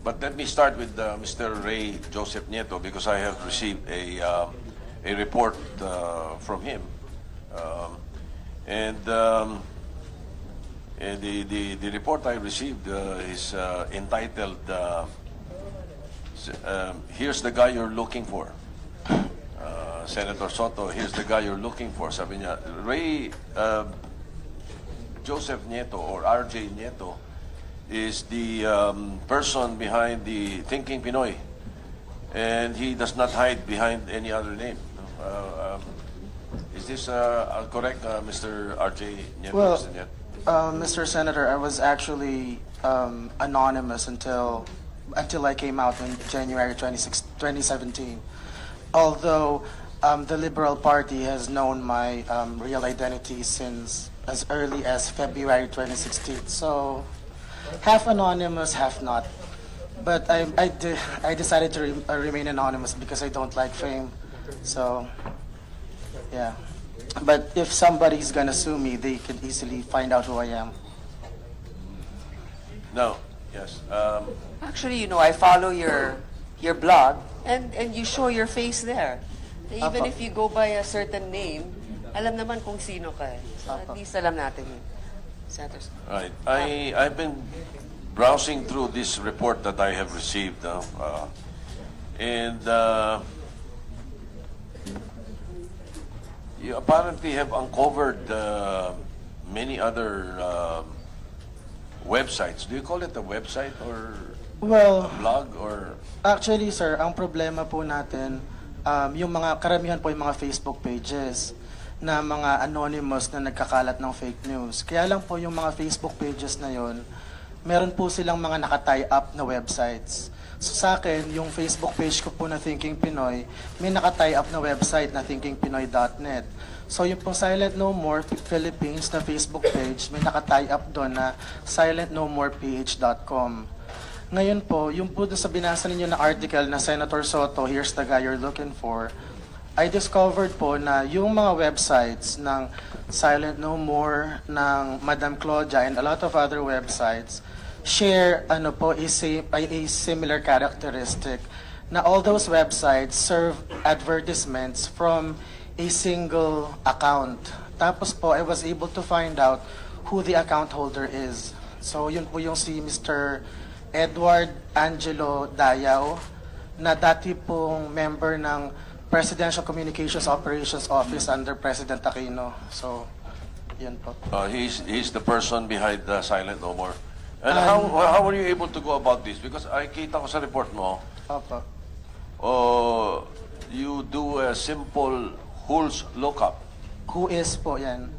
But let me start with Mr. Ray Joseph Nieto because I have received a report from him, um, and the report I received is entitled "Here's the guy you're looking for." Senator Soto, here's the guy you're looking for. Sabi niya, Ray Joseph Nieto or RJ Nieto is the person behind the Thinking Pinoy, and he does not hide behind any other name. Is this correct, Mr. RJ Nieto? Well, Mr. Senator, I was actually anonymous until I came out in January 2017. Although the Liberal Party has known my real identity since as early as February 2016. So, half anonymous, half not. But I decided to remain anonymous because I don't like fame. So, yeah. But if somebody's gonna sue me, they can easily find out who I am. No. Yes. Actually, I follow your blog, and you show your face there. Even if you go by a certain name, alam naman kung sino ka. So at least alam natin yun. Senators. Right. I've been browsing through this report that I have received, and you apparently have uncovered many other websites. Do you call it a website or Well, a blog or? actually, sir, ang problema po natin, yung mga karamihan po yung mga Facebook pages na mga anonymous na nagkakalat ng fake news. Kaya lang po yung mga Facebook pages na yon, meron po silang mga naka-tie up na websites. So sa akin, yung Facebook page ko po na Thinking Pinoy, may naka-tie up na website na thinkingpinoy.net. So yung pong Silent No More Philippines na Facebook page, may naka-tie up doon na silentnomoreph.com. Ngayon po, yung po doon sa binasa ninyo na article na Senator Soto, here's the guy you're looking for, I discovered po na yung mga websites ng Silent No More, ng Madam Claudia, and a lot of other websites share a similar characteristic na all those websites serve advertisements from a single account. Tapos po, I was able to find out who the account holder is. So yun po yung si Mr. Edward Angelo Dayaw, na dati pong member ng Presidential Communications Operations Office under President Aquino. So, yun po. He's the person behind the Silent No More. And how were you able to go about this? Because I kita ko sa report mo, Opo. you do a simple who's lookup. Who is po yan?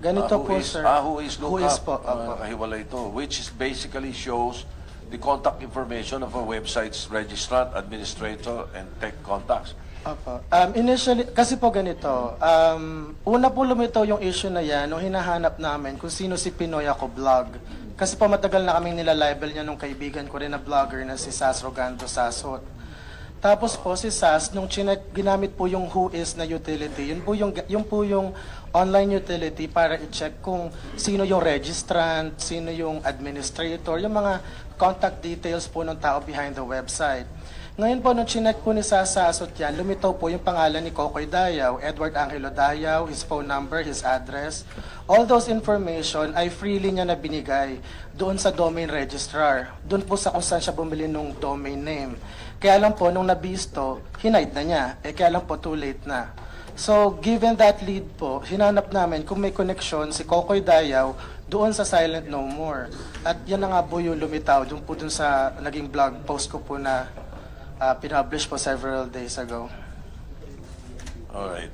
Ganito po, sir. Who is lookup? Who is po? Opo. Nakahiwalay ito, which is basically shows the contact information of a website's registrant, administrator, and tech contacts. Opo. Initially, kasi po ganito, una po lumitaw yung issue na yan nung hinahanap namin kung sino si Pinoy Ako Blog. Kasi po matagal na kaming nilalabel niya nung kaibigan ko rin na vlogger na si Sas Rogando Sasot. Tapos po si Sas, nung ginamit po yung Who Is na utility, yun po yung online utility para i-check kung sino yung registrant, sino yung administrator, yung mga contact details po ng tao behind the website. Ngayon po, nung chinek po ni Sas Sasot yan, lumitaw po yung pangalan ni Kokoy Dayaw, Edward Angelo Dayaw, his phone number, his address. All those information ay freely niya na binigay doon sa domain registrar. Doon po sa kung saan siya bumili ng domain name. Kaya lang po, nung nabisto, hinide na niya. Kaya lang po, too late na. So, given that lead po, hinanap namin kung may connection si Kokoy Dayaw doon sa Silent No More. At yan na nga po yung lumitaw doon po doon sa naging blog post ko po na pinublish po several days ago. All right.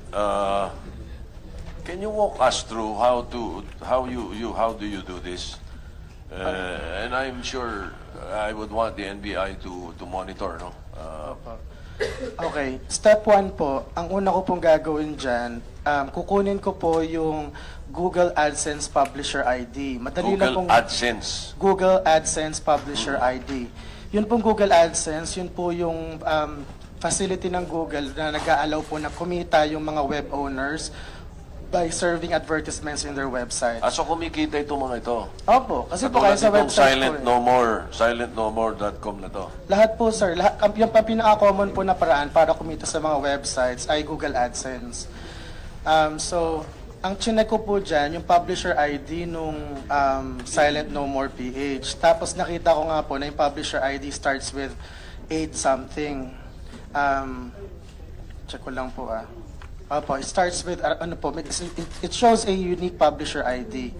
Can you walk us through how do you do this? And I'm sure I would want the NBI to monitor, no? Okay, step 1 po, ang una ko pong gagawin dyan, kukunin ko po yung Google AdSense Publisher ID. Madali lang pong AdSense. Google AdSense Publisher ID. Yun pong Google AdSense, yun po yung facility ng Google na nag-aalaw po na kumita yung mga web owners by serving advertisements in their website. So kumikita itong mga ito. Opo, kasi po kayo Katulad sa nitong website po silentnomore.com na to. Lahat po sir, yung pinaka-common po na paraan para kumita sa mga websites ay Google AdSense. So, ang chinek ko po dyan, yung publisher ID nung Silent No More PH. Tapos nakita ko nga po na yung publisher ID starts with 8 something. Check ko lang po Opo, it starts with, it shows a unique publisher ID.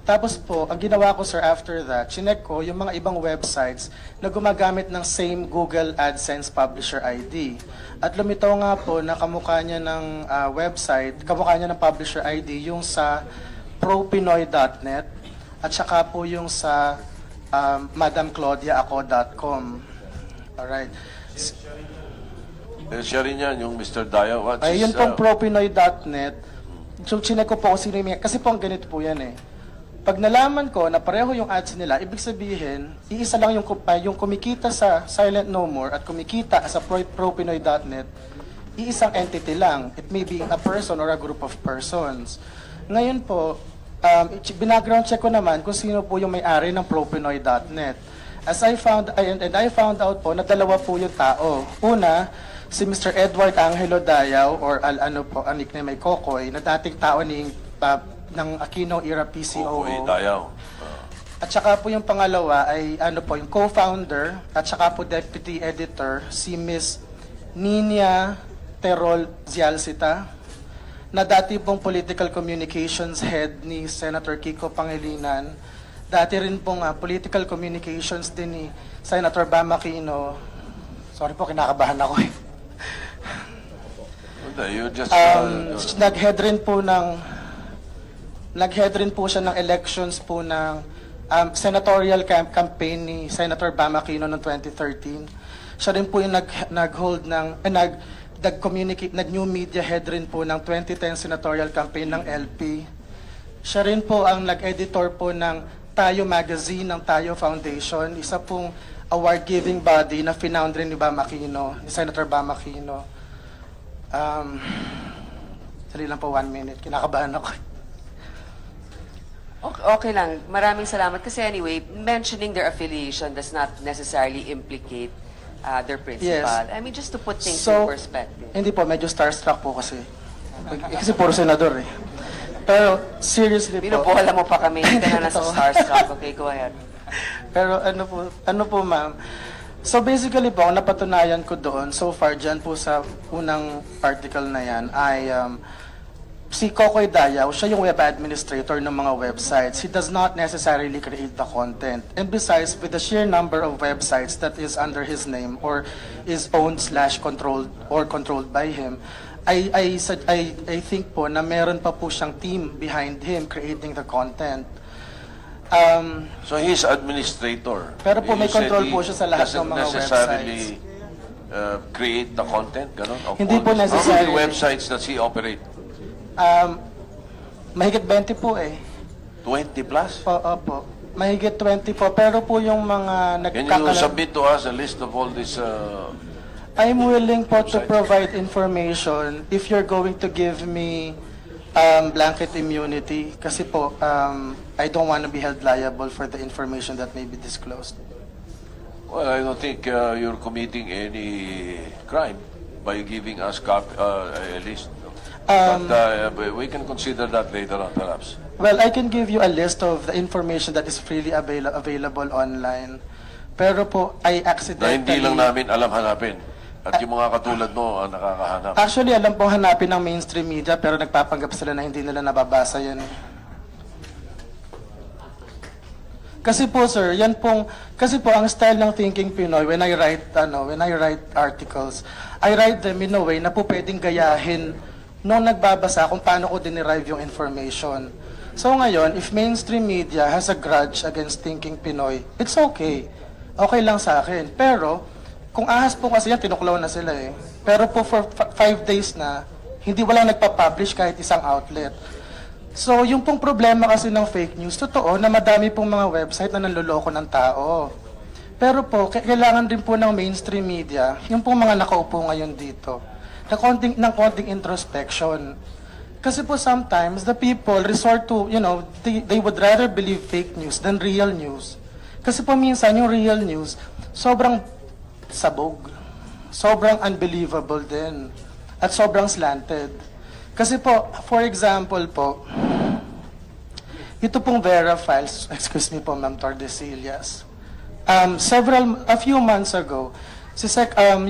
Tapos po, ang ginawa ko sir after that, chinek ko yung mga ibang websites na gumagamit ng same Google AdSense publisher ID. At lumitaw nga po na kamukha niya ng kamukha niya ng publisher ID yung sa propinoy.net at saka po yung sa madamclaudiaako.com. Alright. Siya rin yan, yung Mr. Daya. Yun pong propinoy.net. So, chinek ko po kung sino yung kasi po ang ganito po yan Pag nalaman ko na pareho yung ads nila, ibig sabihin, iisa lang yung kumikita sa Silent No More at kumikita sa propinoy.net, iisang entity lang. It may be a person or a group of persons. Ngayon po, binackground check ko naman kung sino po yung may-ari ng propinoy.net. I found out po na dalawa po yung tao. Una, si Mr. Edward Angelo Dayaw or ang nickname ay Kokoy na dating tao ng Aquino era PCOO. Kokoy Dayaw. At saka po yung pangalawa ay yung co-founder at saka po deputy editor si Miss Nina Terol Zialcita na dati pong political communications head ni Senator Kiko Pangilinan. Dati rin pong political communications din ni Senator Bam Aquino. Sorry po, kinakabahan ako You just, nag-head rin po siya ng elections po ng senatorial campaign ni Senator Bam Aquino noong 2013. Siya rin po yung nag-hold nag-communicate, nag-new media head rin po ng 2010 senatorial campaign ng LP. Siya rin po ang nag-editor po ng Tayo Magazine ng Tayo Foundation, isa pong award-giving body na finound rin ni Bam Aquino, ni Senator Bam Aquino. Sali lang po 1 minute. Kinakabahan ako. Okay lang. Maraming salamat. Kasi anyway, mentioning their affiliation does not necessarily implicate their principal. Yes. I mean, just to put things in perspective. Hindi po, medyo starstruck po kasi. Kasi puro senador Pero seriously po. Binubola mo pa kami. Hindi ka na nasa starstruck. Okay, go ahead. Pero ano po ma'am, so basically po, ang napatunayan ko doon, so far dyan po sa unang article na yan, ay si Kokoy Dayaw, siya yung web administrator ng mga websites. He does not necessarily create the content. And besides, with the sheer number of websites that is under his name or is owned/controlled or controlled by him, I think po na meron pa po siyang team behind him creating the content. So he's administrator. Pero po may control po siya sa lahat ng mga necessarily create the content, gano'n? Hindi po necessarily. How many websites does he operate? Mahigit 20 po 20 plus? Opo. Mahigit 20 po. Pero po yung mga Can you submit to us a list of all these I'm willing po to provide information if you're going to give me blanket immunity kasi po I don't want to be held liable for the information that may be disclosed. Well, I don't think you're committing any crime by giving us a list. But we can consider that later on, perhaps. Well, I can give you a list of the information that is freely available online. Pero po, I accidentally... Na hindi lang namin alam hanapin. At yung mga katulad mo ang nakakahanap. Actually, alam pong hanapin ng mainstream media pero nagpapanggap sila na hindi nila nababasa yan. Kasi po sir, kasi po ang style ng Thinking Pinoy when I write articles, I write them in a way na po pwedeng gayahin nung nagbabasa kung paano ko dinerive yung information. So ngayon, if mainstream media has a grudge against Thinking Pinoy, it's okay. Okay lang sa akin. Pero kung ahas po kasi yan, tinuklaw na sila Pero po for 5 days na, hindi walang nagpa-publish kahit isang outlet. So yung pong problema kasi ng fake news, totoo na madami pong mga website na nanloloko ng tao. Pero po, kailangan din po ng mainstream media, yung pong mga nakaupo ngayon dito, ng konting introspection. Kasi po sometimes the people resort to, they would rather believe fake news than real news. Kasi po minsan yung real news, sobrang sabog, sobrang unbelievable din, at sobrang slanted. Kasi po, for example po, ito pong Vera files, excuse me po, Ma'am Tordesillas. A few months ago,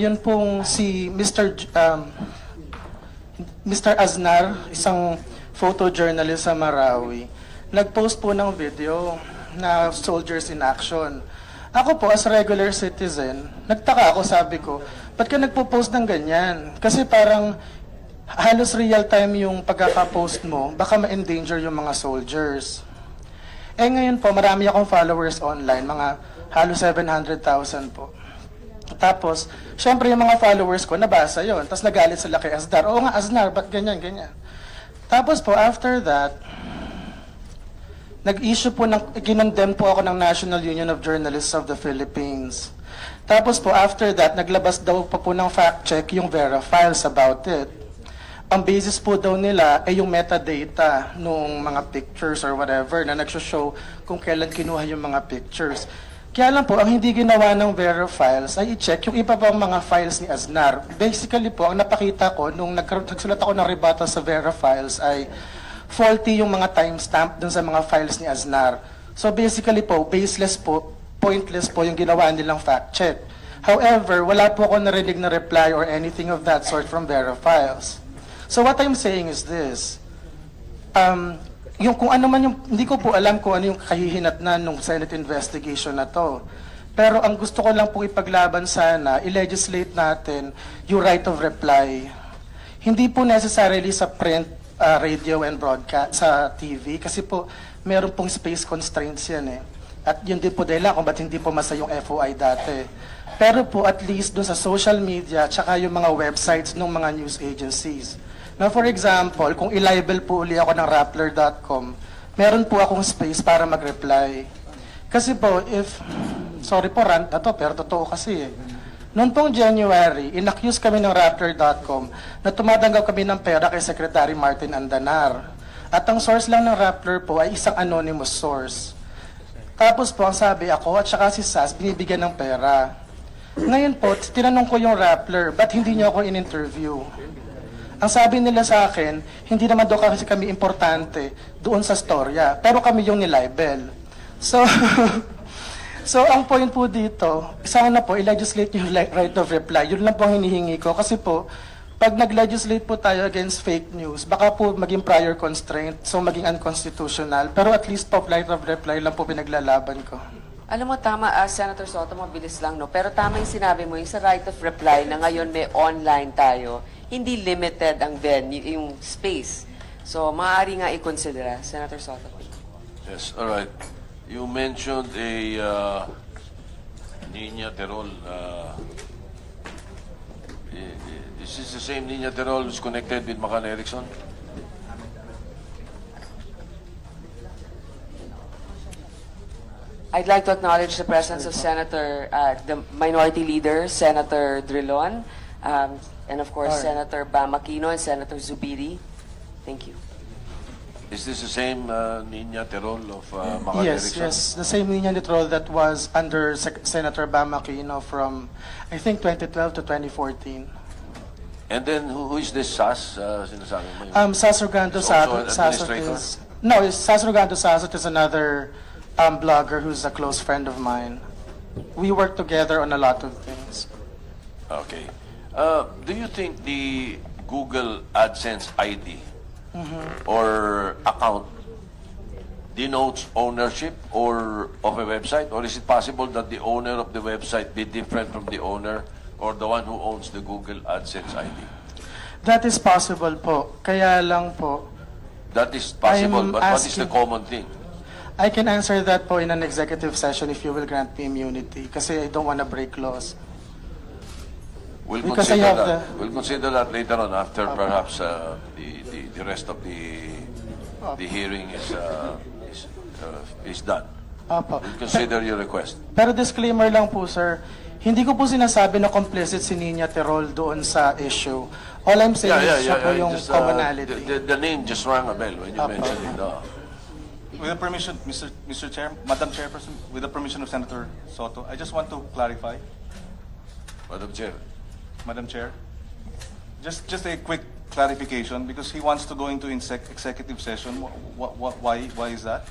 yun pong si Mr. Aznar, isang photojournalist sa Marawi, nag-post po ng video na Soldiers in Action. Ako po, as regular citizen, nagtaka ako, sabi ko, ba't ka nagpo-post ng ganyan? Kasi parang halos real time yung pagkaka-post mo, baka ma-endanger yung mga soldiers. Ngayon po, marami akong followers online, mga halos 700,000 po. Tapos, syempre yung mga followers ko, nabasa yon. Tapos nagalit sila kay Aznar. Oo nga, Aznar, ba't ganyan, ganyan? Tapos po, after that, nag-issue po, ginondemn po ako ng National Union of Journalists of the Philippines. Tapos po, after that, naglabas daw pa po ng fact-check yung Vera files about it. Ang basis po daw nila ay yung metadata nung mga pictures or whatever na nagsho-show kung kailan kinuha yung mga pictures. Kaya lang po, ang hindi ginawa ng Vera files ay i-check yung iba pang mga files ni Aznar. Basically po, ang napakita ko nung nagsulat ako ng rebuttal sa Vera files ay faulty yung mga timestamp dun sa mga files ni Aznar. So basically po, baseless po, pointless po yung ginawa nilang fact check. However, wala po ako narinig na reply or anything of that sort from Vera files. So what I'm saying is this, yung kung ano man yung, hindi ko po alam kung ano yung kahihinatnan ng Senate investigation na to. Pero ang gusto ko lang po ipaglaban sana, i-legislate natin yung right of reply. Hindi po necessarily sa print, radio and broadcast, sa TV, kasi po meron pong space constraints yan eh. At yun din po dahil kung ba't hindi po masa yung FOI dati. Pero po at least dun sa social media, tsaka yung mga websites ng mga news agencies. Now, for example, kung i-libel po uli ako ng Rappler.com, meron po akong space para mag-reply. Kasi po, sorry po, rant na to, pero totoo kasi eh. Noong pong January, inaccuse kami ng Rappler.com na tumatanggap kami ng pera kay Secretary Martin Andanar. At ang source lang ng Rappler po ay isang anonymous source. Tapos po, ang sabi ako at saka si Sas, binibigyan ng pera. Ngayon po, tinanong ko yung Rappler, ba't hindi niyo ako in-interview? Ang sabi nila sa akin, hindi naman daw kasi kami importante doon sa storya, pero kami yung nilibel. So, so ang point po dito, sana po i-legislate yung right of reply. Yun lang po ang hinihingi ko. Kasi po, pag nag-legislate po tayo against fake news, baka po maging prior constraint, so maging unconstitutional. Pero at least po, right of reply lang po pinaglalaban ko. Alam mo, tama, Senator Soto, mabilis lang, no? Pero tama yung sinabi mo, yung sa right of reply na ngayon may online tayo, hindi limited ang venue, yung space. So, maaari nga i-consider, Senator Soto. Yes, all right. You mentioned a Niña Terol. Is this the same Niña Terol who's connected with Macan Erickson? I'd like to acknowledge the presence of Senator, the Minority Leader, Senator Drilon, and of course, Senator Bamakino and Senator Zubiri. Thank you. Is this the same Niña Terol of Macan Yes, Erickson? yes. The same Niña Terol that was under Senator Bamakino from, I think, 2012 to 2014. And then, who is this Sas? Sinasabi mo? Sas Rogando Is also an Sasot administrator? is... No, Sas Rogando Sasot is another blogger who's a close friend of mine. We work together on a lot of things. Okay. Do you think the Google AdSense ID or account denotes ownership or of a website, or is it possible that the owner of the website be different from the owner or the one who owns the Google AdSense ID? That is possible po. Kaya lang po, That is possible, I'm but what is the asking- common thing? I can answer that po in an executive session if you will grant me immunity kasi I don't want to break laws. We'll Because I consider have that. We'll consider that later on after perhaps the rest of the hearing is done. Opo. We'll consider your request. Pero disclaimer lang po, sir, Hindi ko po sinasabi na complicit si Nina Terol doon sa issue. All I'm saying is siya po yung Just, commonality. the name just rang a bell when you mentioned it. With the permission, Mr. Chair, Madam Chairperson, with the permission of Senator Soto, I just want to clarify, Madam Chair. Madam Chair, just a quick clarification because he wants to go into executive session. Why is that?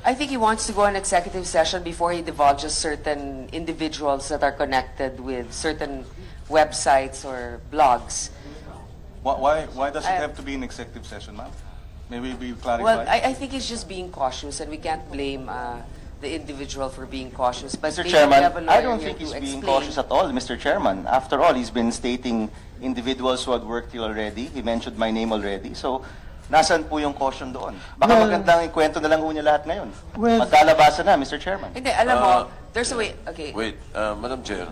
I think he wants to go on executive session before he divulges certain individuals that are connected with certain websites or blogs. Why does it have to be an executive session, ma'am? Maybe we clarify. Well, I think he's just being cautious, and we can't blame the individual for being cautious. But Mr. maybe we have a Chairman, lawyer I don't here think to he's being explain. cautious at all, Mr. Chairman. After all, he's been stating individuals who had worked here already. He mentioned my name already. So, nasan po yung caution doon? Baka Well, magandang ikwento na lang ho niya lahat ngayon. Well- Magkalabasan na, Mr. Chairman. Hindi, alam mo, there's a way. Okay. Wait, Madam Chair.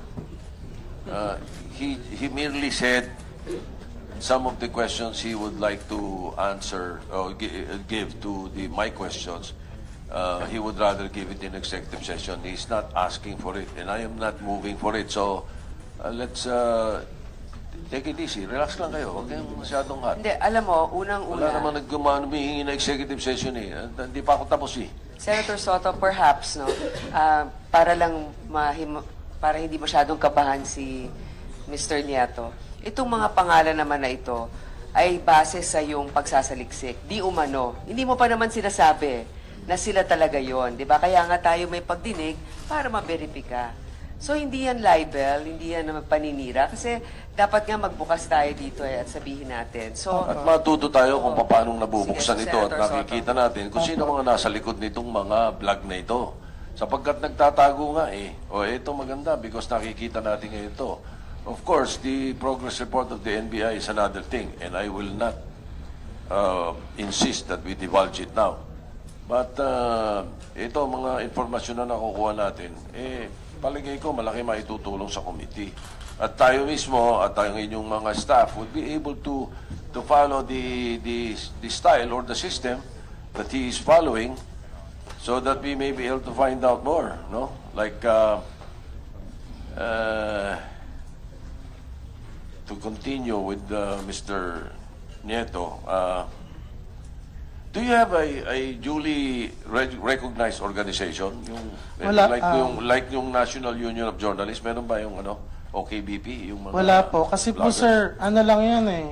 He merely said some of the questions he would like to answer or give to my questions. He would rather give it in executive session. He's not asking for it, and I am not moving for it. So let's take it easy. Relax lang kayo. Huwag kayong masyadong hot. Hindi, alam mo, Wala unang-una, naman humihingi na executive session eh. Hindi pa ako tapos eh. Senator Soto, perhaps, no, para lang para hindi masyadong kabahan si Mr. Nieto, itong mga pangalan naman na ito ay base sa yung pagsasaliksik. Di umano. Hindi mo pa naman sinasabi na sila talaga yon, di ba? Kaya nga tayo may pagdinig para maberipika. So, hindi yan libel, hindi yan naman paninira, kasi dapat nga magbukas tayo dito at sabihin natin. So, At matuto tayo kung paano nabubuksan Sige, ito at Senator nakikita natin kung sino mga nasa likod nitong mga vlog na ito. Sapagkat nagtatago nga eh. O ito maganda because nakikita natin ngayon ito. Of course, the progress report of the NBI is another thing and I will not insist that we divulge it now. But ito mga informasyon na nakukuha natin, palagay ko malaki maitutulong sa committee. At tayo mismo at ang inyong mga staff would be able to follow the style or the system that he is following so that we may be able to find out more, no? Like to continue with Mr. Nieto, do you have a duly recognized organization? Wala, Like yung National Union of Journalists, meron ba yung OKBP? Yung mga Wala po. Kasi po bloggers? sir, ano lang yan eh.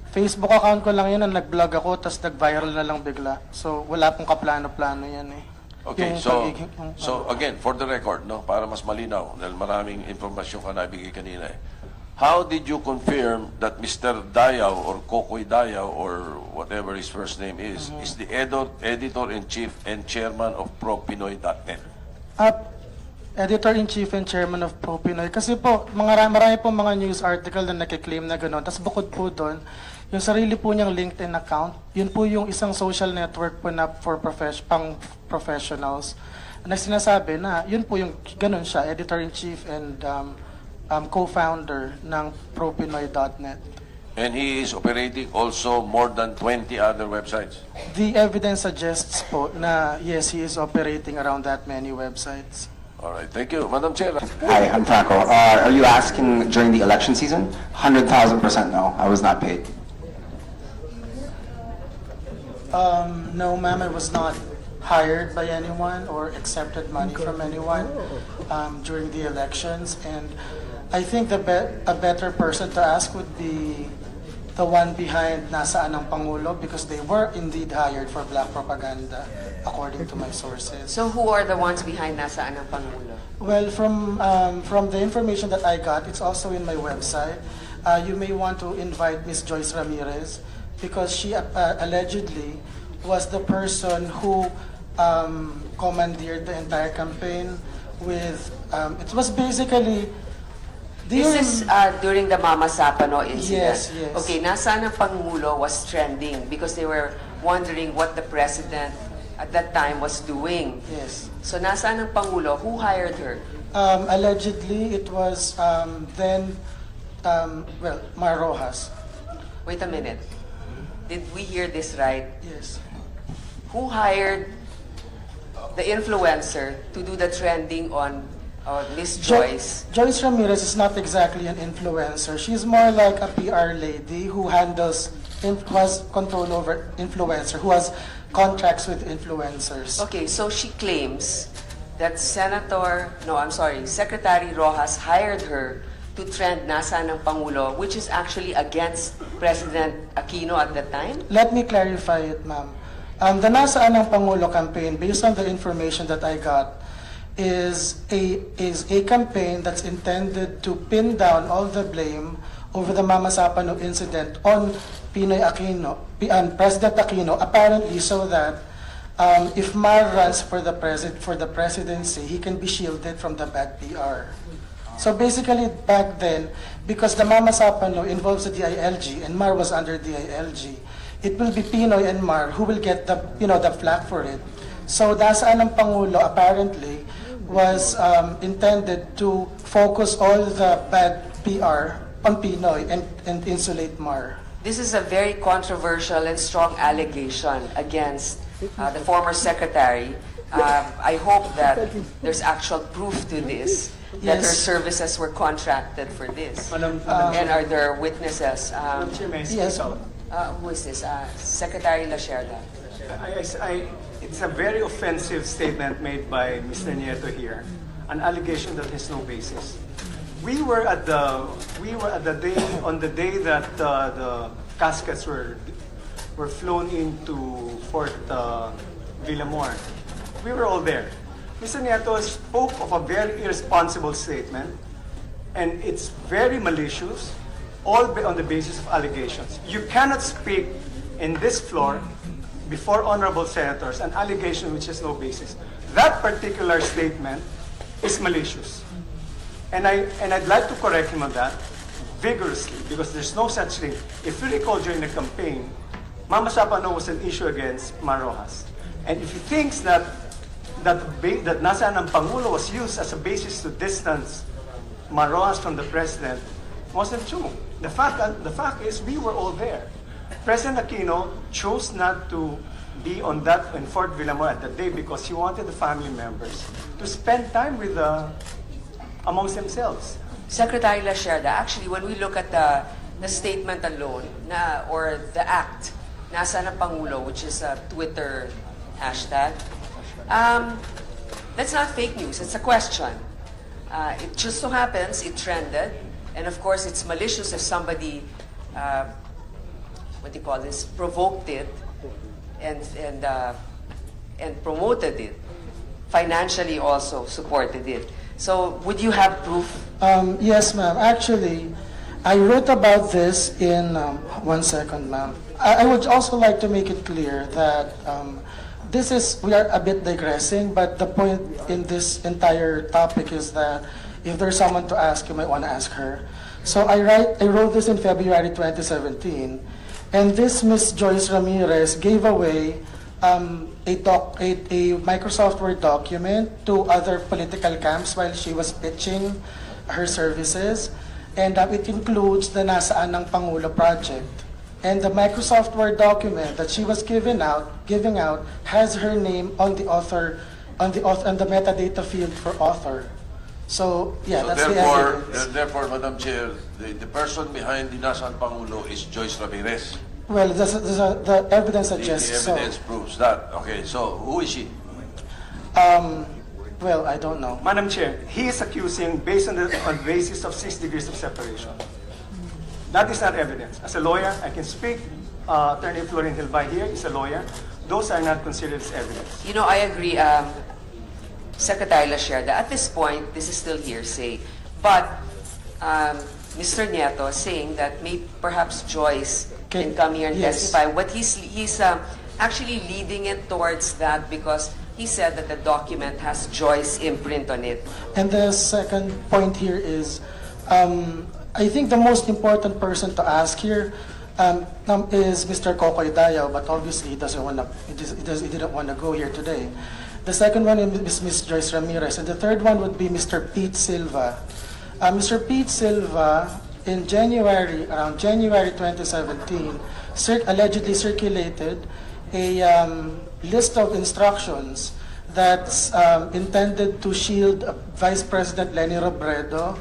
Facebook account ko lang yan na nag-vlog ako tapos nag-viral na lang bigla. So wala pong kaplano-plano yan eh. Okay, Yung so pagiging- yung- again, for the record, no, para mas malinaw, dahil maraming informasyon ka nabigay kanina eh. How did you confirm that Mr. Dayaw or Kokoy Dayaw or whatever his first name is the editor-in-chief and chairman of ProPinoy.net? Editor-in-chief and chairman of Pinoy. Kasi po, marami po mga news article na nakiklaim na gano'n. Tapos bukod po doon, yung sarili po niyang LinkedIn account, yun po yung isang social network po na for pang professionals na sinasabi na yun po yung gano'n siya, editor-in-chief and co-founder ng ProPinoy.net. And he is operating also more than 20 other websites. The evidence suggests po na yes, he is operating around that many websites. All right, thank you. Madam Chair. Hi, I'm Franco. Are you asking during the election season? 100,000% no. I was not paid. No, ma'am, I was not hired by anyone or accepted money from anyone during the elections. And I think a better person to ask would be the one behind nasaan ang Pangulo because they were indeed hired for black propaganda, according to my sources. so who are the ones behind nasaan ang Pangulo? Well, from the information that I got, it's also in my website. You may want to invite Miss Joyce Ramirez because she allegedly was the person who commandeered the entire campaign with, it was basically... This is during the Mama Sapano incident. Yes, yes. Okay, nasaan ang Pangulo was trending because they were wondering what the President at that time was doing. Yes. So nasaan ang Pangulo? Who hired her? Allegedly, it was Mar Rojas. Wait a minute. Did we hear this right? Yes. Who hired the influencer to do the trending on Miss Joyce. Joyce Ramirez is not exactly an influencer. She's more like a PR lady who handles, who has control over influencer, who has contracts with influencers. Okay, so she claims that Secretary Rojas hired her to trend Nasaan ang Pangulo, which is actually against President Aquino at the time? Let me clarify it, ma'am. The Nasaan ang Pangulo campaign, based on the information that I got, is a campaign that's intended to pin down all the blame over the Mama Sapano incident on Pinoy Aquino, President Aquino, apparently so that if Mar runs for the presidency, he can be shielded from the bad PR. So basically, back then, because the Mama Sapano involves the DILG and Mar was under DILG, it will be Pinoy and Mar who will get the flack for it. So Nasaan ang Pangulo apparently was intended to focus all the bad PR on Pinoy and insulate Mar. This is a very controversial and strong allegation against the former secretary. I hope that there's actual proof to this, that her services were contracted for this. And are there witnesses? Yes. Who is this? Secretary Lacerda. It's a very offensive statement made by Mr. Nieto here, an allegation that has no basis. We were at the day that the caskets were flown into Fort Villamor. We were all there. Mr. Nieto spoke of a very irresponsible statement, and it's very malicious, all on the basis of allegations. You cannot speak in this floor before honorable senators an allegation which has no basis. That particular statement is malicious. And I'd like to correct him on that vigorously, because there's no such thing. If you recall, during the campaign, Mama Sapano was an issue against Mar Rojas. And if he thinks that Nasaan ang Pangulo was used as a basis to distance Mar Rojas from the president, wasn't true. The fact is, we were all there. President Aquino chose not to be in Fort Villamor at that day because he wanted the family members to spend time with amongst themselves. Secretary Lacerda, actually, when we look at the statement alone, or the act, Nasaan ang Pangulo, which is a Twitter hashtag, that's not fake news, it's a question. It just so happens it trended, and of course it's malicious if somebody, provoked it and promoted it, financially also supported it. So would you have proof? Yes, ma'am. Actually, I wrote about this in, one second, ma'am. I would also like to make it clear that we are a bit digressing, but the point in this entire topic is that if there's someone to ask, you might want to ask her. So I wrote this in February 2017, and this Miss Joyce Ramirez gave away a Microsoft Word document to other political camps while she was pitching her services, and it includes the Nasaan ng Pangulo project. And the Microsoft Word document that she was giving out has her name on the author, on the metadata field for author. So yeah, that's the evidence. Therefore, Madam Chair, the person behind the Nasaan Pangulo is Joyce Ramirez. Well, the evidence suggests the evidence proves that. Okay, so who is she? Well, I don't know. Madam Chair, he is accusing based on the basis of 6 degrees of separation. That is not evidence. As a lawyer, I can speak. Attorney Florin Hilbay here is a lawyer. Those are not considered as evidence. You know, I agree, Secretary Lacerda. At this point, this is still hearsay. But Mr. Nieto is saying that perhaps Joyce can come here and testify. What he's actually leading it towards that because he said that the document has Joyce imprint on it. And the second point here is, I think the most important person to ask here is Mr. Kokoy Dayaw, but obviously he didn't want to go here today. The second one is Ms. Joyce Ramirez, and the third one would be Mr. Pete Silva. Mr. Pete Silva, in around January 2017, allegedly circulated a list of instructions that's intended to shield Vice President Leni Robredo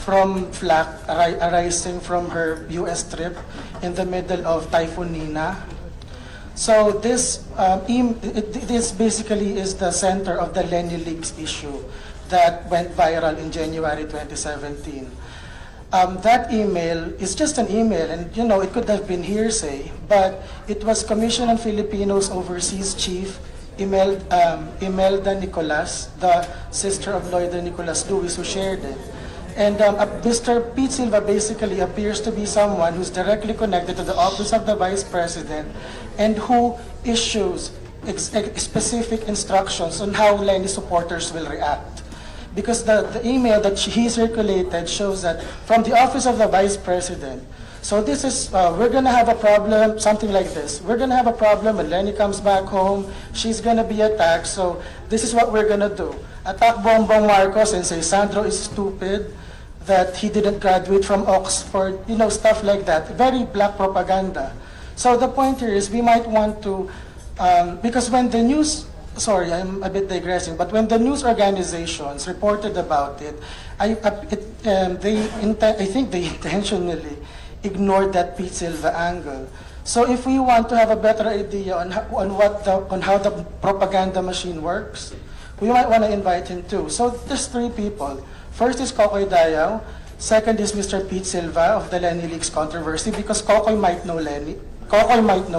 from flak arising from her U.S. trip in the middle of Typhoon Nina. So this this basically is the center of the Leni Leaks issue that went viral in January 2017. That email is just an email, and it could have been hearsay, but it was commissioned on Filipinos Overseas Chief Imelda Nicolas, the sister of Lloyda Nicolas Lewis, who shared it. And Mr. Pete Silva basically appears to be someone who's directly connected to the office of the Vice President and who issues specific instructions on how Leni supporters will react. Because the email that he circulated shows that from the office of the Vice President, so this is, we're going to have a problem, something like this. We're going to have a problem when Leni comes back home. She's going to be attacked. So this is what we're going to do. Attack Bongbong Marcos and say Sandro is stupid, that he didn't graduate from Oxford, stuff like that. Very black propaganda. So the point here is we might want to, because when the news, sorry, I'm a bit digressing, but when the news organizations reported about it, I think they intentionally ignored that Pete Silva angle. So if we want to have a better idea on how the propaganda machine works, we might want to invite him too. So there's three people. First is Kokoy Dayaw. Second is Mr. Pete Silva of the Leni Leaks controversy, because Kokoy might know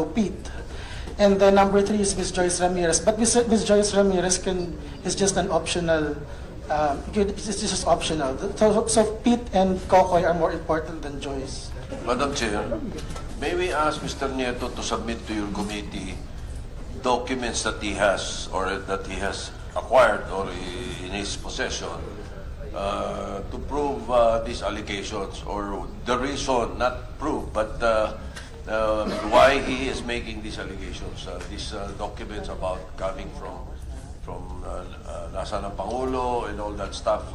Pete. And then number three is Ms. Joyce Ramirez. But Ms. Joyce Ramirez is just an optional, it's just optional. So Pete and Kokoy are more important than Joyce. Madam Chair, may we ask Mr. Nieto to submit to your committee documents that he has acquired or in his possession to prove these allegations, or the reason, not prove, but why he is making these allegations, these documents about coming from nasa ng Pangulo and all that stuff.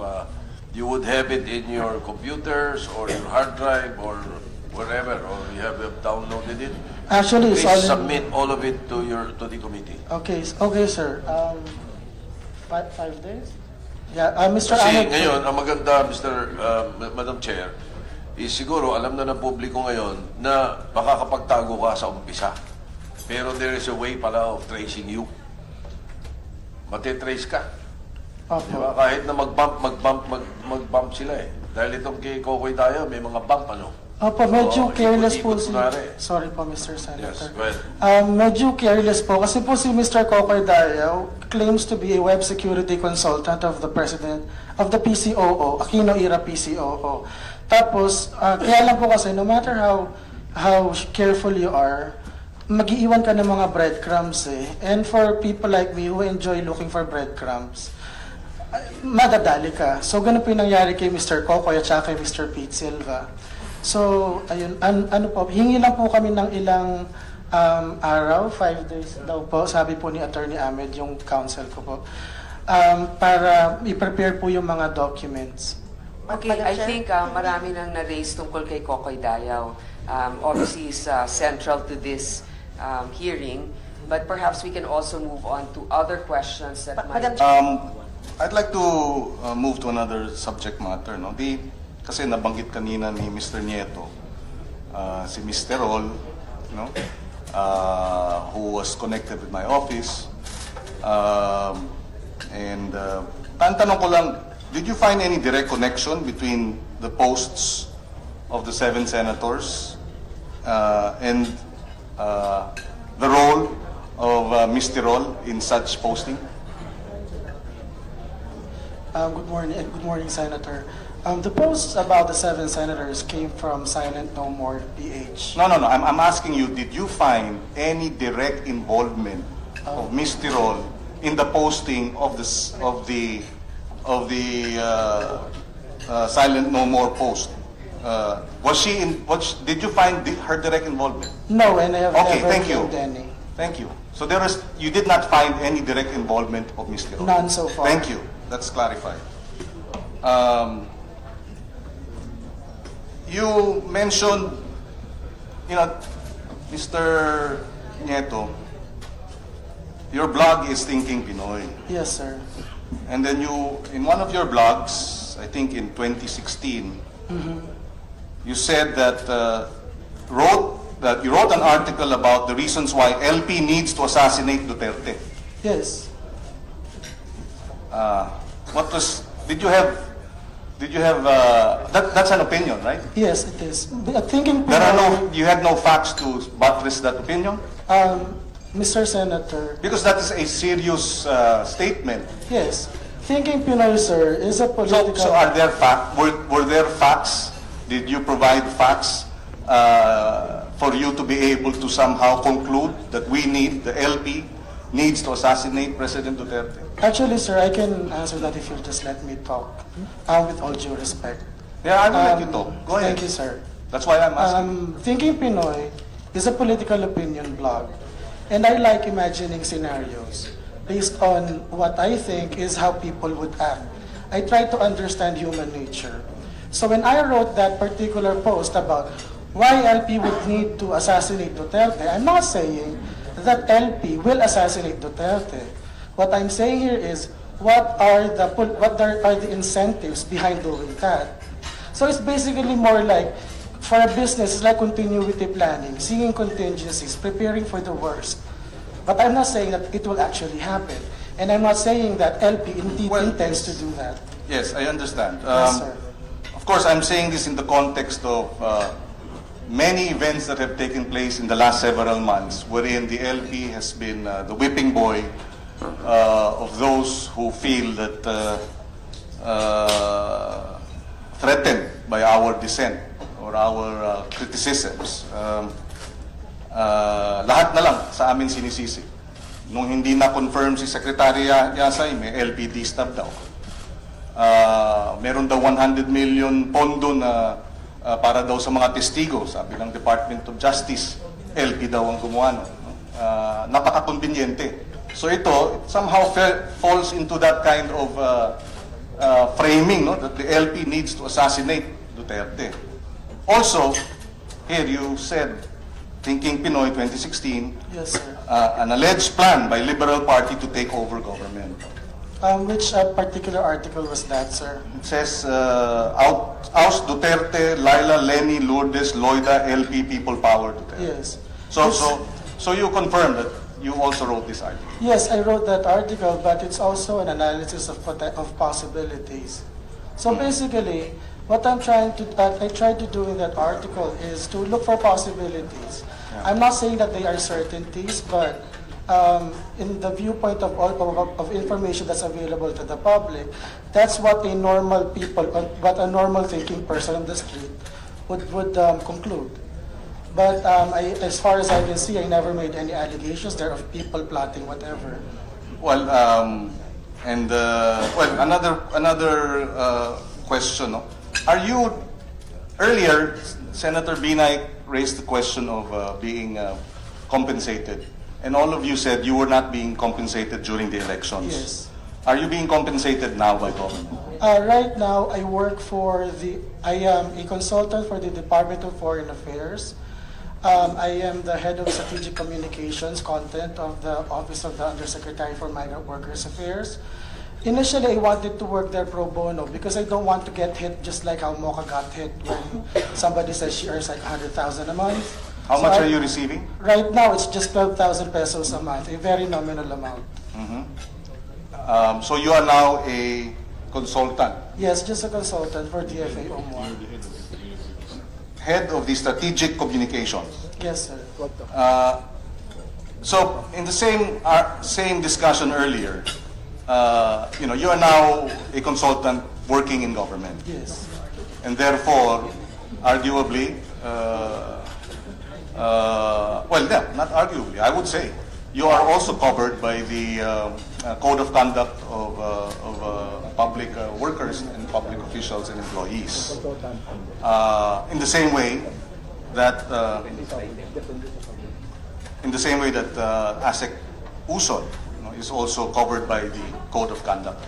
You would have it in your computers or your hard drive or wherever, or you have downloaded it. Actually, it's please submit all of it to the committee. Okay, sir. 5 days? Yeah, Mr. Kasi Ahmed, ngayon, ang maganda, Madam Chair, is siguro alam na ng publiko ngayon na makakapagtago ka sa umpisa. Pero there is a way pala of tracing you. Matitrace ka. Diba? Kahit na mag-bump sila eh. Dahil itong kay Kokoy Dayaw, may mga bump, Opo, medyo careless po si... kunwari. Sorry po, Mr. Senator. Yes, go ahead. Medyo careless po kasi po si Mr. Kokoy Dayaw claims to be a web security consultant of the President of the PCOO, Aquino era PCOO. Tapos, kaya lang po kasi no matter how careful you are, mag-iiwan ka ng mga breadcrumbs eh. And for people like me who enjoy looking for breadcrumbs, madadali ka. So, ganun po yung nangyari kay Mr. Kokoy at saka kay Mr. Pete Silva. So, ayun, ano po, hingi lang po kami ng ilang araw, 5 days daw po, sabi po ni Attorney Ahmed, yung counsel ko po, para i-prepare po yung mga documents. Okay, I think marami nang na-raise tungkol kay Kokoy Dayaw. Obviously, is central to this hearing, but perhaps we can also move on to other questions that might... I'd like to move to another subject matter. No? Kasi nabanggit kanina ni Mr. Nieto, si Mr. Roll, no? Who was connected with my office. Tanong ko lang, did you find any direct connection between the posts of the 7 senators and the role of Mr. Roll in such posting? Good morning, Senator. The posts about the 7 senators came from Silent No More PH. No. I'm asking you, did you find any direct involvement of Mr. Roll in the posting of the Silent No More post? Did you find her direct involvement? No, and I have Okay, never thank you. found any. Thank you. So you did not find any direct involvement of Mr. Roll? None so far. Thank you. That's clarified. You mentioned, Mr. Nieto, your blog is Thinking Pinoy. Yes, sir. And then you, in one of your blogs, I think in 2016, you said that you wrote an article about the reasons why LP needs to assassinate Duterte. Yes. That's an opinion, right? Yes, it is. Thinking You had no facts to buttress that opinion? Mr. Senator. Because that is a serious statement. Yes. Thinking Pinoy, sir, is a political... So are there were there facts? Did you provide facts for you to be able to somehow conclude that the LP needs to assassinate President Duterte? Actually, sir, I can answer that if you'll just let me talk, with all due respect. Yeah, I will let you talk. Go ahead. Thank you, sir. That's why I'm asking. Thinking Pinoy is a political opinion blog, and I like imagining scenarios based on what I think is how people would act. I try to understand human nature. So when I wrote that particular post about why LP would need to assassinate Duterte, I'm not saying that LP will assassinate Duterte. What I'm saying here is what are the incentives behind doing that. So it's basically more like, for a business, it's like continuity planning, seeing contingencies, preparing for the worst. But I'm not saying that it will actually happen. And I'm not saying that LP indeed intends to do that. Yes, I understand. Yes, sir. Of course, I'm saying this in the context of many events that have taken place in the last several months, wherein the LP has been the whipping boy of those who feel that threatened by our dissent or our criticisms. Lahat na lang sa amin sinisisi. Nung hindi na-confirm si Secretary Yasay, may LPD stab daw. Meron daw 100 million pondo na para daw sa mga testigo. Sabi ng Department of Justice, LP daw ang gumawa. No? Napaka-conveniente. So it somehow falls into that kind of framing, no? That the LP needs to assassinate Duterte. Also, here you said, Thinking Pinoy 2016, Yes, sir. an alleged plan by Liberal Party to take over government. Which particular article was that, sir? It says, oust Duterte, Laila, Lenny, Lourdes, Loida, LP, People Power Duterte. Yes. So you confirm that you also wrote this article? Yes, I wrote that article, but it's also an analysis of possibilities. So basically, what I tried to do in that article is to look for possibilities. Yeah. I'm not saying that they are certainties, but in the viewpoint of information that's available to the public, that's what a normal thinking person on the street would conclude. But as far as I can see, I never made any allegations there of people plotting whatever. Well, another question. No? Earlier, Senator Binay raised the question of being compensated. And all of you said you were not being compensated during the elections. Yes. Are you being compensated now by government? Right now, I am a consultant for the Department of Foreign Affairs. I am the head of strategic communications content of the Office of the Undersecretary for Migrant Workers Affairs. Initially, I wanted to work there pro bono because I don't want to get hit just like how Mocha got hit when somebody says she earns like 100,000 a month. How much are you receiving? Right now, it's just 12,000 pesos a month, a very nominal amount. Mm-hmm. So you are now a consultant? Yes, just a consultant for DFA OMWA. Head of the strategic communications. Yes, sir. So in the same discussion earlier, you are now a consultant working in government. Yes. And therefore, arguably, not arguably, I would say, you are also covered by the Code of Conduct of public workers and public officials and employees. In the same way that ASEC Usod is also covered by the Code of Conduct.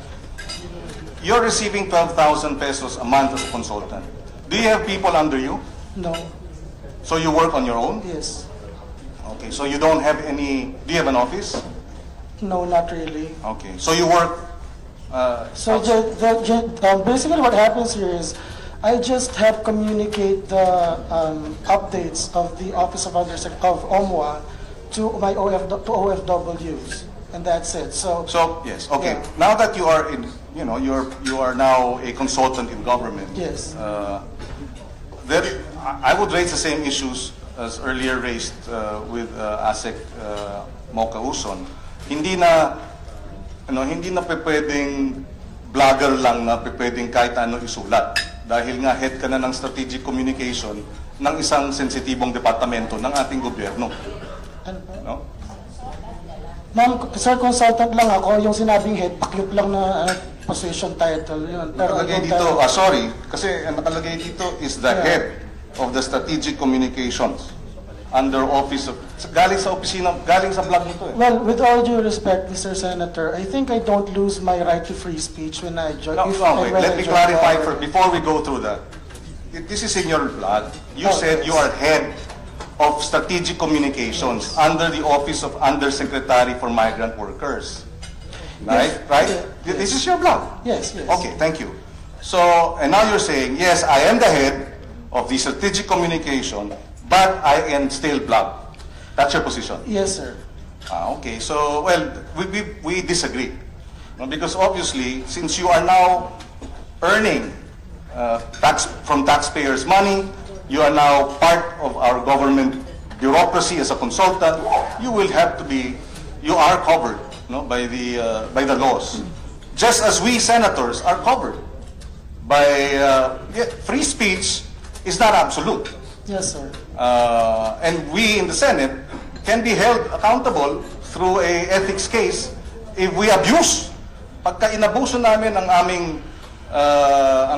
You're receiving 12,000 pesos a month as a consultant. Do you have people under you? No. So you work on your own? Yes. Okay, so you don't have any, do you have an office? No, not really. Okay. So you work. So basically what happens here is I just help communicate the updates of the Office of OMWA to my OFWs, and that's it. So yes, okay. Yeah. Now that you are in, you are now a consultant in government. Yes. I would raise the same issues as earlier raised with ASEC Mocha Uson. Hindi na pwedeng vlogger lang na pwedeng kahit ano isulat. Dahil nga head ka na ng strategic communication ng isang sensitibong departamento ng ating gobyerno. Ano po? No? Ma'am, sir, consultant lang ako. Yung sinabing head, pakyut lang na position title. Yun. Pero Nakalagay dito, sorry, kasi ang nakalagay dito is the head of the strategic communications under office of, galing sa opisina, galing sa blog nito eh. Well, with all due respect, Mr. Senator, I think I don't lose my right to free speech when I join. No, wait, let me clarify before we go through that. This is in your blog. You said yes. you are head of strategic communications under the office of Undersecretary for Migrant Workers. Right? Yes. Right? Yes. This is your blog. Yes, yes. Okay, thank you. So, and now you're saying, yes, I am the head of the strategic communication, but I am still blog. That's your position? Yes, sir. Okay, so, well, we disagree. No, because obviously, since you are now earning from taxpayers' money, you are now part of our government bureaucracy as a consultant, you will have to be, you are covered by the laws. Just as we senators are covered by, free speech is not absolute. Yes, sir. And we in the Senate can be held accountable through a ethics case if we abuse. Pagka inabuso namin ang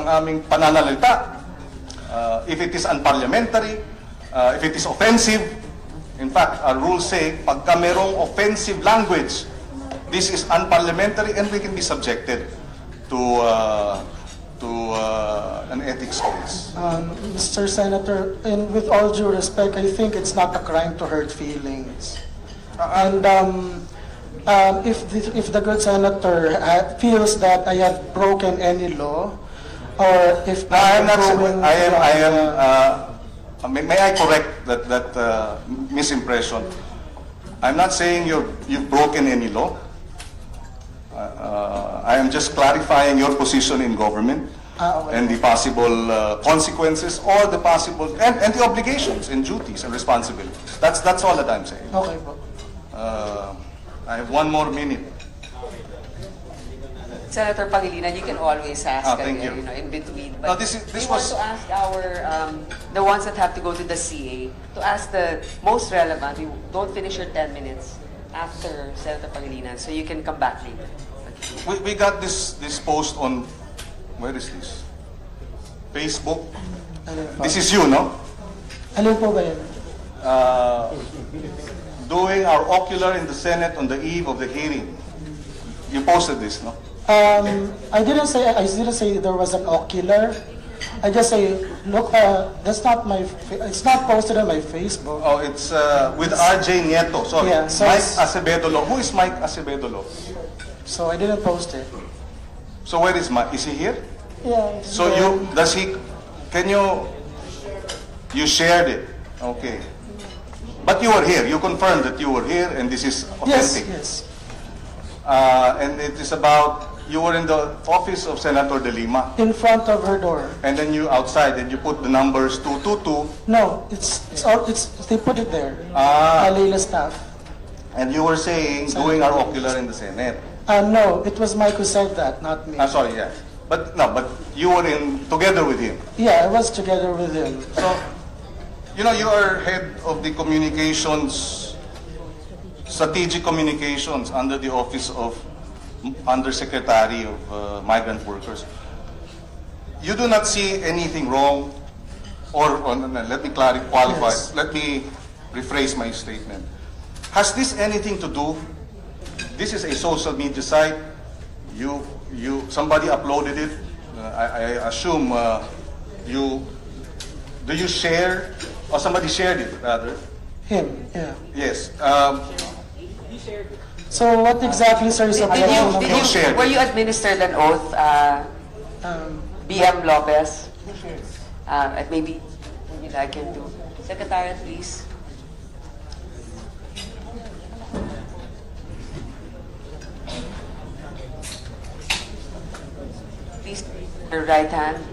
aming pananalita, if it is unparliamentary, if it is offensive. In fact, our rules say, pagka merong offensive language, this is unparliamentary and we can be subjected to an ethics case. Mr. Senator, and with all due respect, I think it's not a crime to hurt feelings. And if the good senator feels that I have broken any law, or if may I correct that misimpression? I'm not saying you've broken any law. I am just clarifying your position in government and the possible consequences or the possible and the obligations and duties and responsibilities. That's all that I'm saying. Okay po. I have 1 more minute. Senator Pangilinan, you can always ask thank you. in between. No, But this we was- want to ask our the ones that have to go to the CA to ask the most relevant. You don't finish your 10 minutes after Senator Pangilinan, so you can come back later. We got this post on, where is this? Facebook. This is you, no? Alin po ba yun? Doing our ocular in the Senate on the eve of the hearing. You posted this, no? I didn't say there was an ocular. I just say, look, that's not it's not posted on my Facebook. Oh, it's with RJ Nieto. Sorry, Yeah, so Mike it's- Acevedo. Who is Mike Acevedo? So I didn't post it. So where is Mike? Is he here? Yeah. So you shared it? Okay. But you were here. You confirmed that you were here, and this is Yes, authentic. yes. And it is about, you were in the office of Senator De Lima, In front of her door. and then you outside, and you put the numbers 222, No, they put it there. Ah. Alila staff. and you were saying, doing our ocular in the Senate. No, it was Mike who said that, not me. I'm sorry, yeah. But you were together with him. Yeah, I was together with him. So, you are head of the strategic communications under the office of Undersecretary of Migrant Workers. You do not see anything wrong, or let me qualify. Yes. Let me rephrase my statement. Has this anything to do? This is a social media site. Somebody uploaded it. I assume do you share, or somebody shared it rather? Him, yeah. Yes. So what exactly, sir, is objection number? Were you administered an oath, BM Lopez? Maybe I can do. Secretariat, please. Please, your right hand.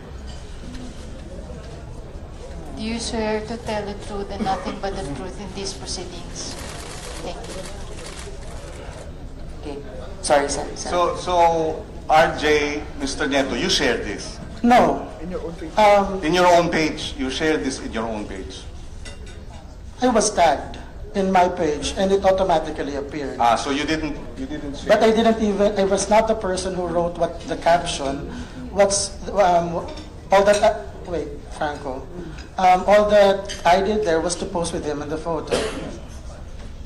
Do you swear to tell the truth and nothing but the truth in these proceedings? Thank you. Okay. Sorry, sir. So RJ, Mr. Nieto, you shared this. No. In your own page. You shared this in your own page. I was tagged in my page and it automatically appeared. So you didn't share. But I was not the person who wrote what the caption. All that, wait, Franco. All that I did there was to post with him in the photo.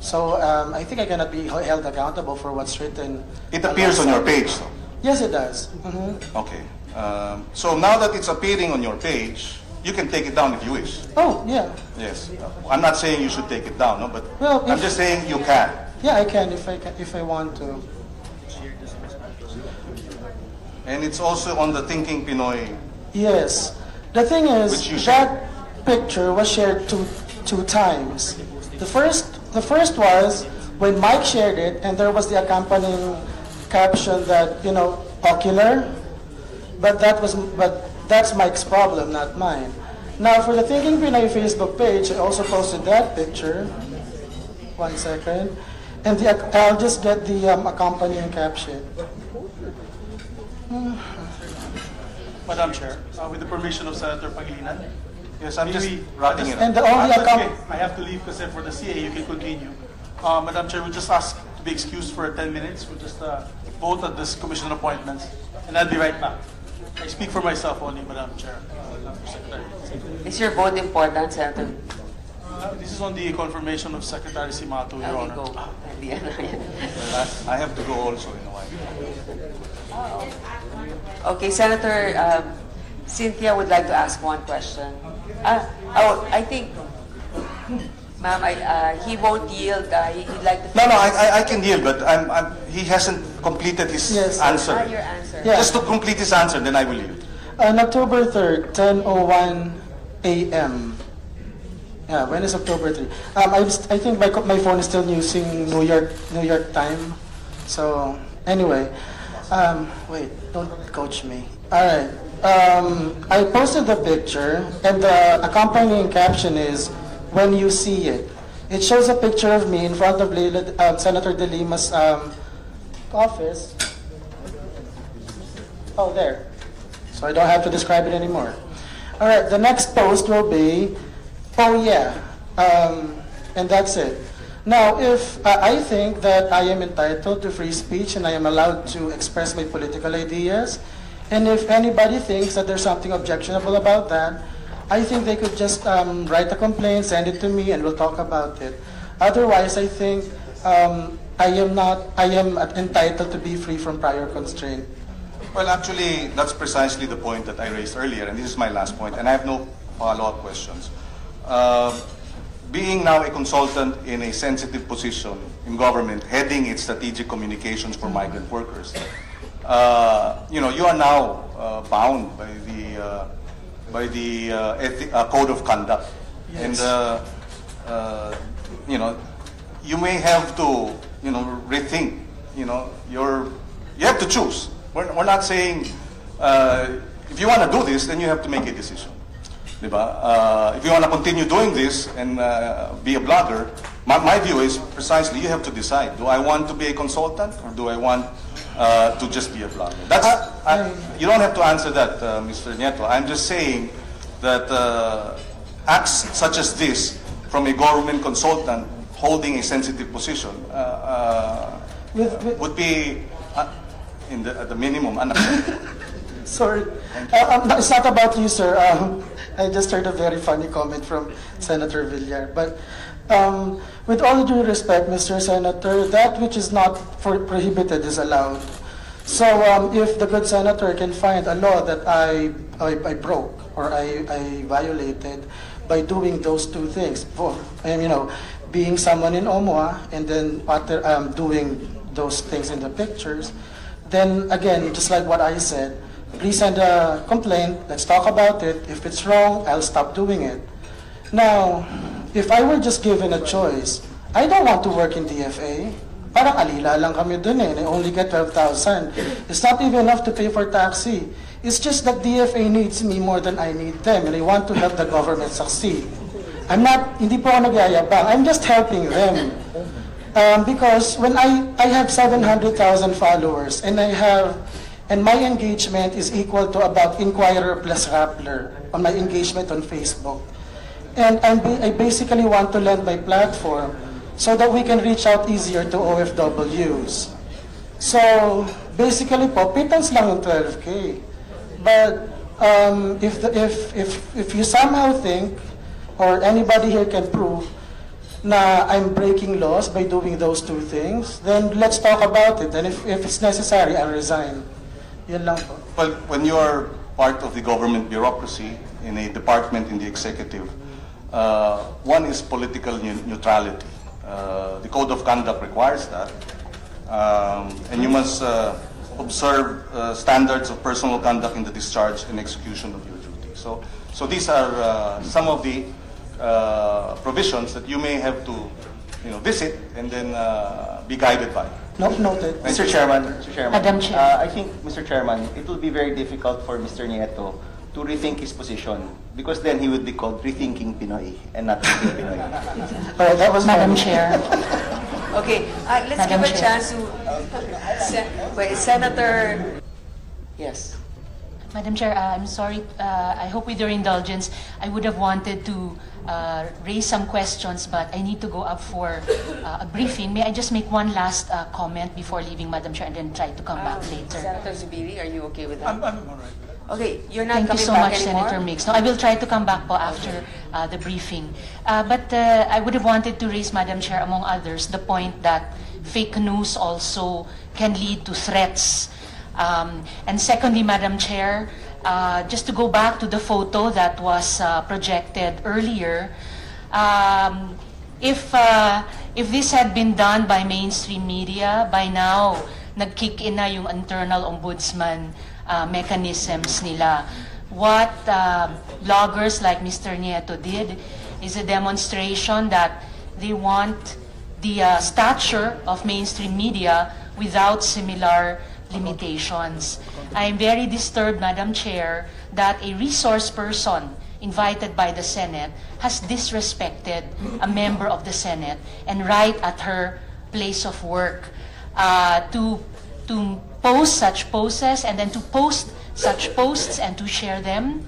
So I think I cannot be held accountable for what's written. It appears on your page, though. Yes, it does. Mm-hmm. Okay. So now that it's appearing on your page, you can take it down if you wish. Oh, yeah. Yes. I'm not saying you should take it down, no, but Well, I'm just saying you can. Yeah, I can if I want to. And it's also on the Thinking Pinoy. Yes. The thing is, Which you shared. that picture was shared two times. The first was when Mike shared it, and there was the accompanying caption that, ocular. But that's Mike's problem, not mine. Now, for the Thinking Pinoy Facebook page, I also posted that picture. 1 second. And I'll just get the accompanying caption. Madam Chair, with the permission of Senator Pangilinan. Yes, I'm just wrapping it up. And the only account. I have to leave because for the CA you can continue. Madam Chair, we'll just ask to be excused for 10 minutes. We'll just vote on this commission appointments, and I'll be right back. I speak for myself only, Madam Chair. Secretary. Is your vote important, Senator? This is on the confirmation of Secretary Simato, Your Honor. Go. I have to go also in a while. Okay, Senator Cynthia would like to ask one question. I think, ma'am, he won't yield. He'd like to. No, I can yield, but he hasn't completed his answer. Your answer. Yeah. Just to complete his answer, then I will yield. On October 3rd, 10:01 a.m. Yeah, when is October 3? I think my phone is still using New York time. So anyway, wait, don't coach me. All right. I posted the picture, and the accompanying caption is, "When you see it." It shows a picture of me in front of Senator De Lima's office. Oh, there. So I don't have to describe it anymore. All right, the next post will be, "Oh yeah," and that's it. Now, if I think that I am entitled to free speech and I am allowed to express my political ideas, and if anybody thinks that there's something objectionable about that, I think they could just write a complaint, send it to me, and we'll talk about it. Otherwise, I think I am entitled to be free from prior constraint. Well, actually, that's precisely the point that I raised earlier, and this is my last point, and I have no follow-up questions. Being now a consultant in a sensitive position in government, heading its strategic communications for migrant workers, you are now bound by the code of conduct, and you may have to rethink. You have to choose. We're not saying if you want to do this, then you have to make a decision. Diba? If you want to continue doing this and be a blogger, my view is precisely you have to decide. Do I want to be a consultant or do I want to just be a blogger? You don't have to answer that, Mr. Nieto. I'm just saying that acts such as this from a government consultant holding a sensitive position would be at the minimum unacceptable. Sorry, it's not about you, sir. I just heard a very funny comment from Senator Villar. But with all due respect, Mr. Senator, that which is not prohibited is allowed. So if the good senator can find a law that I broke or I violated by doing those two things, being someone in OMWA and then doing those things in the pictures, then again, just like what I said, please send a complaint, let's talk about it. If it's wrong, I'll stop doing it. Now, if I were just given a choice, I don't want to work in DFA. Parang alila lang kami dun eh. I only get 12,000. It's not even enough to pay for taxi. It's just that DFA needs me more than I need them, and I want to help the government succeed. Hindi po ako nagyayabang. I'm just helping them. Because when I have 700,000 followers, and my engagement is equal to about Inquirer plus Rappler on my engagement on Facebook. And I basically want to lend my platform so that we can reach out easier to OFWs. So, basically po, pittance lang yung 12K. But if you somehow think, or anybody here can prove, na I'm breaking laws by doing those two things, then let's talk about it. And if it's necessary, I'll resign. Yan lang po. Well, when you are part of the government bureaucracy in a department in the executive, one is political neutrality. The code of conduct requires that, and you must observe standards of personal conduct in the discharge and execution of your duty. So these are some of the provisions that you may have to, visit and then be guided by. Noted. Mr. Chairman, Madam Chair. I think, Mr. Chairman, it will be very difficult for Mr. Nieto to rethink his position, because then he would be called rethinking Pinoy and not thinking Pinoy. Oh, that was Madam funny. Chair. Okay, let's Madam give a Chair. chance to Senator. Yes. Madam Chair, I'm sorry. I hope with your indulgence, I would have wanted to raise some questions, but I need to go up for a briefing. May I just make one last comment before leaving, Madam Chair, and then try to come back later? Senator Zubiri, are you okay with that? I'm all right. Okay, you're not Thank you coming so back much, anymore? Senator Mix. No, I will try to come back po after the briefing. But I would have wanted to raise, Madam Chair, among others, the point that fake news also can lead to threats. And secondly, Madam Chair, just to go back to the photo that was projected earlier, if this had been done by mainstream media, by now, nag-kick in na yung internal ombudsman mechanisms nila. What bloggers like Mr. Nieto did is a demonstration that they want the stature of mainstream media without similar limitations. I am very disturbed, Madam Chair, that a resource person invited by the Senate has disrespected a member of the Senate and right at her place of work to post such posts and then to post such posts and to share them,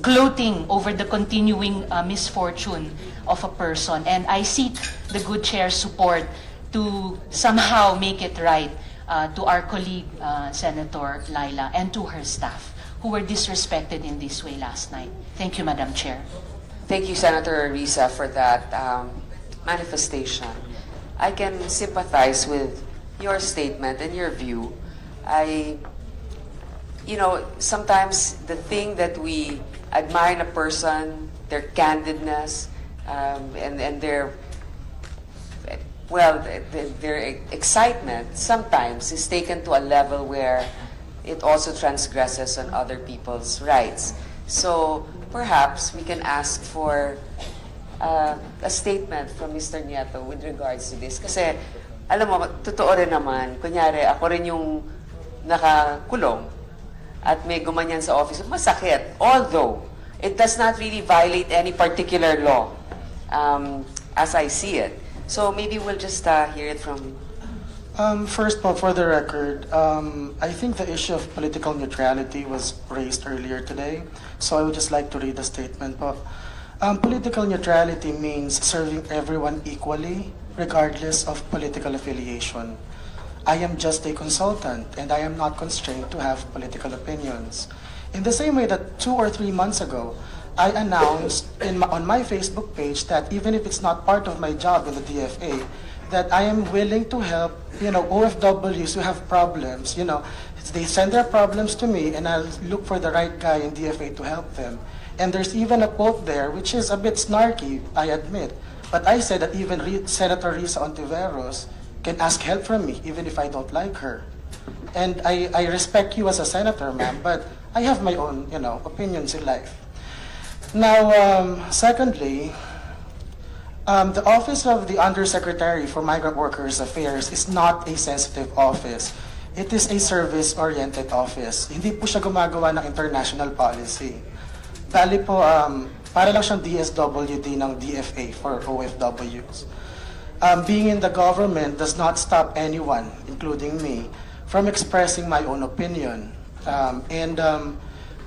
gloating over the continuing misfortune of a person. And I seek the good chair's support to somehow make it right to our colleague, Senator Laila, and to her staff, who were disrespected in this way last night. Thank you, Madam Chair. Thank you, Senator Risa, for that manifestation. I can sympathize with your statement and your view. Sometimes the thing that we admire in a person, their candidness, and their excitement sometimes is taken to a level where it also transgresses on other people's rights. So perhaps we can ask for a statement from Mr. Nieto with regards to this. Kasi, alam mo, totoo rin naman, kunyari, ako rin yung nakakulong at may gumanyan sa office, masakit. Although, it does not really violate any particular law as I see it. So maybe we'll just hear it from... First, for the record, I think the issue of political neutrality was raised earlier today, so I would just like to read the statement. Political neutrality means serving everyone equally, regardless of political affiliation. I am just a consultant, and I am not constrained to have political opinions. In the same way that 2 or 3 months ago, I announced on my Facebook page that even if it's not part of my job in the DFA, that I am willing to help, OFWs who have problems. They send their problems to me, and I'll look for the right guy in DFA to help them. And there's even a quote there, which is a bit snarky, I admit. But I said that even Senator Risa Ontiveros can ask help from me, even if I don't like her. And I respect you as a senator, ma'am, but I have my own, opinions in life. Now, secondly, the Office of the Undersecretary for Migrant Workers Affairs is not a sensitive office. It is a service-oriented office. Hindi po siya gumagawa ng international policy. Bali po, para lang siyang DSWD ng DFA for OFWs. Being in the government does not stop anyone, including me, from expressing my own opinion.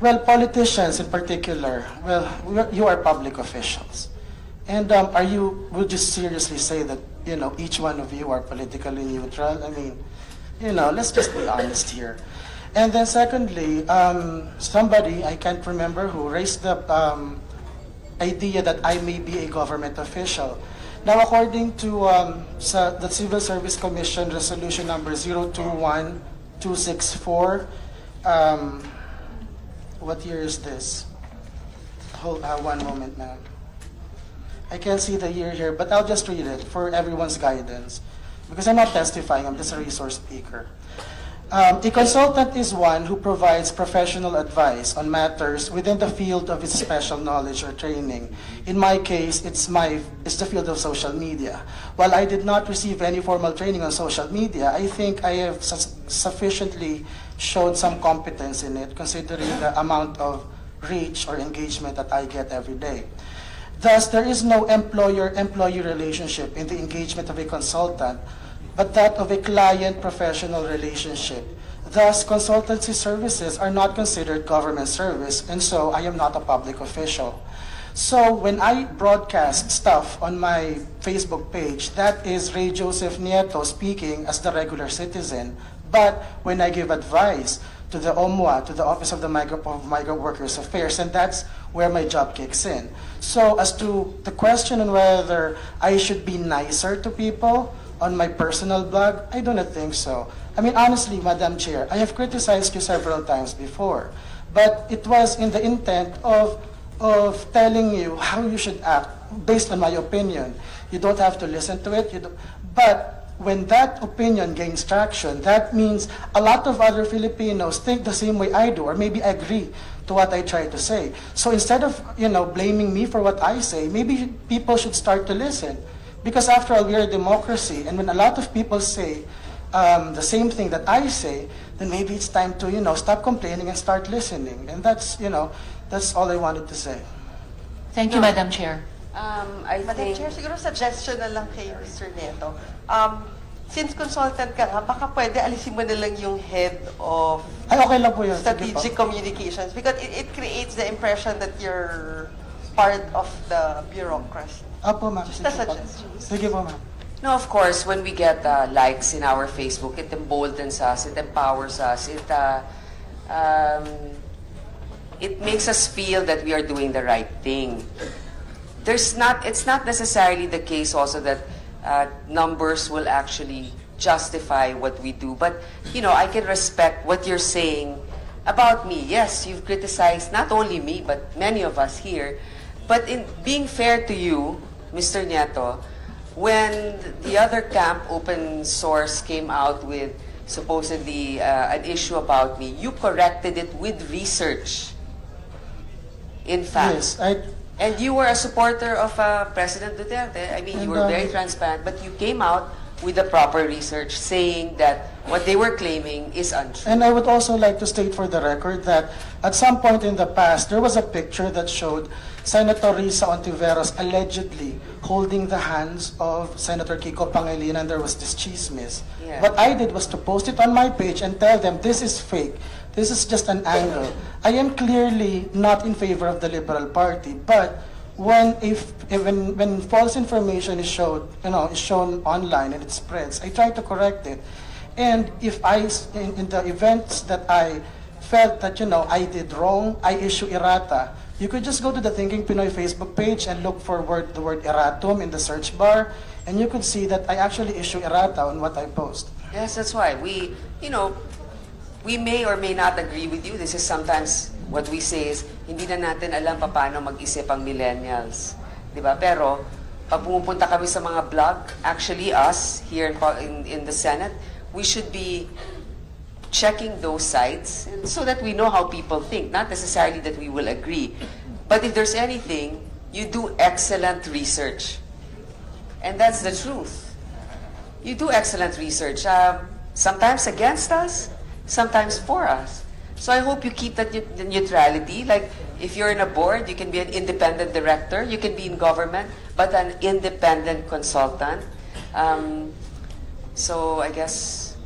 Well, politicians in particular, well, you are public officials. And would you seriously say that, each one of you are politically neutral? I mean, let's just be honest here. And then secondly, somebody, I can't remember who, raised the idea that I may be a government official. Now, according to the Civil Service Commission Resolution number 021264, what year is this? Hold one moment, ma'am. I can't see the year here, but I'll just read it for everyone's guidance. Because I'm not testifying, I'm just a resource speaker. A consultant is one who provides professional advice on matters within the field of his special knowledge or training. In my case, it's the field of social media. While I did not receive any formal training on social media, I think I have sufficiently showed some competence in it, considering the amount of reach or engagement that I get every day. Thus, there is no employer-employee relationship in the engagement of a consultant, but that of a client-professional relationship. Thus, consultancy services are not considered government service, and so I am not a public official. So when I broadcast stuff on my Facebook page, that is Ray Joseph Nieto speaking as the regular citizen. But when I give advice to the OMWA, to the Office of the Migrant Workers Affairs, and that's where my job kicks in. So as to the question on whether I should be nicer to people on my personal blog, I do not think so. I mean, honestly, Madam Chair, I have criticized you several times before, but it was in the intent of telling you how you should act based on my opinion. You don't have to listen to it, but when that opinion gains traction, that means a lot of other Filipinos think the same way I do, or maybe agree to what I try to say. So instead of, blaming me for what I say, maybe people should start to listen. Because after all, we're a democracy, and when a lot of people say the same thing that I say, then maybe it's time to, stop complaining and start listening. And that's, that's all I wanted to say. Thank you, Madam Chair. Madam Chair, siguro suggestion na lang kay Mr. Nieto. Since consultant ka nga, baka pwede alisin mo na lang yung head of okay lang po yun. strategic communications, because it creates the impression that you're part of the bureaucracy. Apo, ma'am. Just a suggestion. Sige po, ma'am. No, of course, when we get likes in our Facebook, it emboldens us, it empowers us, it makes us feel that we are doing the right thing. It's not necessarily the case also that numbers will actually justify what we do. But, I can respect what you're saying about me. Yes, you've criticized not only me, but many of us here. But in being fair to you, Mr. Nieto, when the other camp, Open Source, came out with supposedly an issue about me, you corrected it with research. In fact. Yes, and you were a supporter of President Duterte. I mean, you were very transparent, but you came out with the proper research saying that what they were claiming is untrue. And I would also like to state for the record that at some point in the past, there was a picture that showed Senator Risa Ontiveros allegedly holding the hands of Senator Kiko Pangilinan, and there was this chismis. Yeah. What I did was to post it on my page and tell them this is fake. This is just an angle. I am clearly not in favor of the Liberal Party, but when false information is shown online and it spreads, I try to correct it. And if in the events that I felt that I did wrong, I issue errata. You could just go to the Thinking Pinoy Facebook page and look for the word erratum in the search bar, and you could see that I actually issue errata on what I post. Yes, that's why we may or may not agree with you. This is sometimes what we say is, hindi na natin alam paano mag-isip ang millennials. Diba? Pero, pag pumupunta kami sa mga blog, actually us here in the Senate, we should be checking those sites so that we know how people think, not necessarily that we will agree. But if there's anything, you do excellent research. And that's the truth. You do excellent research. Sometimes against us, sometimes for us. So I hope you keep that the neutrality. Like, if you're in a board, you can be an independent director. You can be in government, but an independent consultant. So I guess